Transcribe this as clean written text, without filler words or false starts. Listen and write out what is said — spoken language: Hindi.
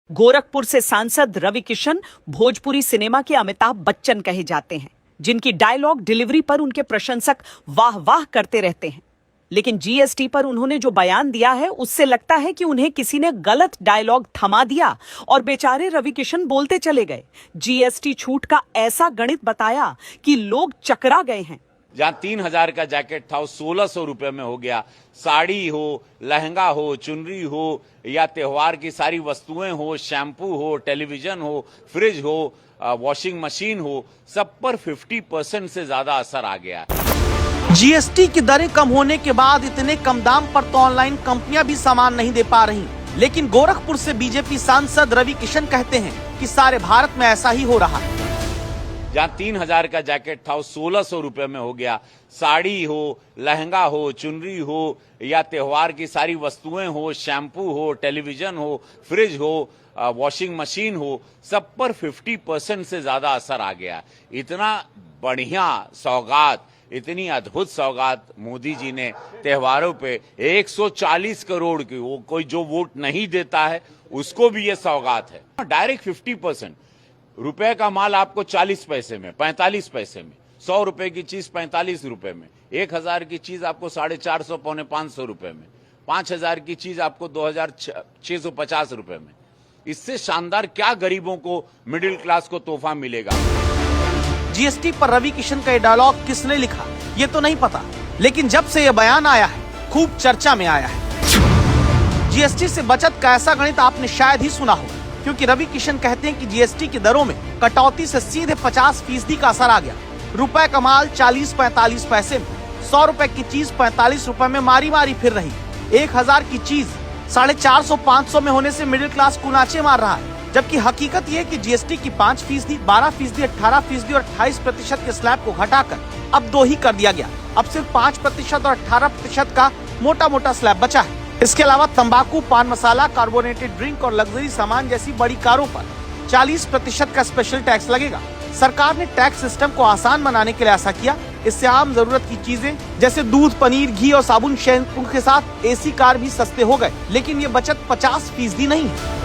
गोरखपुर से सांसद रवि किशन भोजपुरी सिनेमा के अमिताभ बच्चन कहे जाते हैं, जिनकी डायलॉग डिलीवरी पर उनके प्रशंसक वाह वाह करते रहते हैं। लेकिन जीएसटी पर उन्होंने जो बयान दिया है, उससे लगता है कि उन्हें किसी ने गलत डायलॉग थमा दिया और बेचारे रवि किशन बोलते चले गए। जीएसटी छूट का ऐसा गणित बताया कि लोग चकरा गए हैं। जहां 3000 का जैकेट था वो 1600 रुपए में हो गया। साड़ी हो, लहंगा हो, चुनरी हो या त्योहार की सारी वस्तुएं हो, शैम्पू हो, टेलीविजन हो, फ्रिज हो, वॉशिंग मशीन हो, सब पर 50% से ज्यादा असर आ गया। जीएसटी की दरें कम होने के बाद इतने कम दाम पर तो ऑनलाइन कंपनियां भी सामान नहीं दे पा रही। लेकिन गोरखपुर से बीजेपी सांसद रवि किशन कहते हैं कि सारे भारत में ऐसा ही हो रहा है। जहां 3000 का जैकेट था वो 1600 रुपए में हो गया। साड़ी हो, लहंगा हो, चुनरी हो या त्योहार की सारी वस्तुएं हो, शैम्पू हो, टेलीविजन हो, फ्रिज हो, वॉशिंग मशीन हो, सब पर 50% से ज्यादा असर आ गया। इतना बढ़िया सौगात, इतनी अद्भुत सौगात मोदी जी ने त्योहारों पे 140 करोड़ की, वो कोई जो वोट नहीं देता है उसको भी ये सौगात है। डायरेक्ट 50%। रुपए का माल आपको 40 पैसे में, 45 पैसे में, 100 रुपए की चीज 45 रुपए में, 1000 की चीज आपको 450 पौने 500 रुपए में, 5000 की चीज आपको 2650 रुपए में। इससे शानदार क्या गरीबों को, मिडिल क्लास को तोहफा मिलेगा। जीएसटी पर रवि किशन का ये डायलॉग किसने लिखा ये तो नहीं पता, लेकिन जब से ये बयान आया है खूब चर्चा में आया है। जीएसटी से बचत का ऐसा गणित आपने शायद ही सुना हो, क्योंकि रवि किशन कहते हैं कि जीएसटी की दरों में कटौती से सीधे 50% का असर आ गया। रुपए का माल 40-45 पैसे में, 100 रुपए की चीज 45 रुपए में मारी मारी फिर रही। 1000 की चीज 450-500 में होने से मिडिल क्लास कुनाचे मार रहा है। जबकि हकीकत ये है कि जीएसटी की 5%, 12%, 18% और 28% के स्लैब को घटाकर अब 2 ही कर दिया गया। अब सिर्फ 5% और 18% का मोटा मोटा स्लैब बचा है। इसके अलावा तंबाकू, पान मसाला, कार्बोनेटेड ड्रिंक और लग्जरी सामान जैसी बड़ी कारों पर 40% का स्पेशल टैक्स लगेगा। सरकार ने टैक्स सिस्टम को आसान बनाने के लिए ऐसा किया। इससे आम जरूरत की चीजें जैसे दूध, पनीर, घी और साबुन, शैम्पू के साथ एसी कार भी सस्ते हो गए। लेकिन ये बचत 50% नहीं है।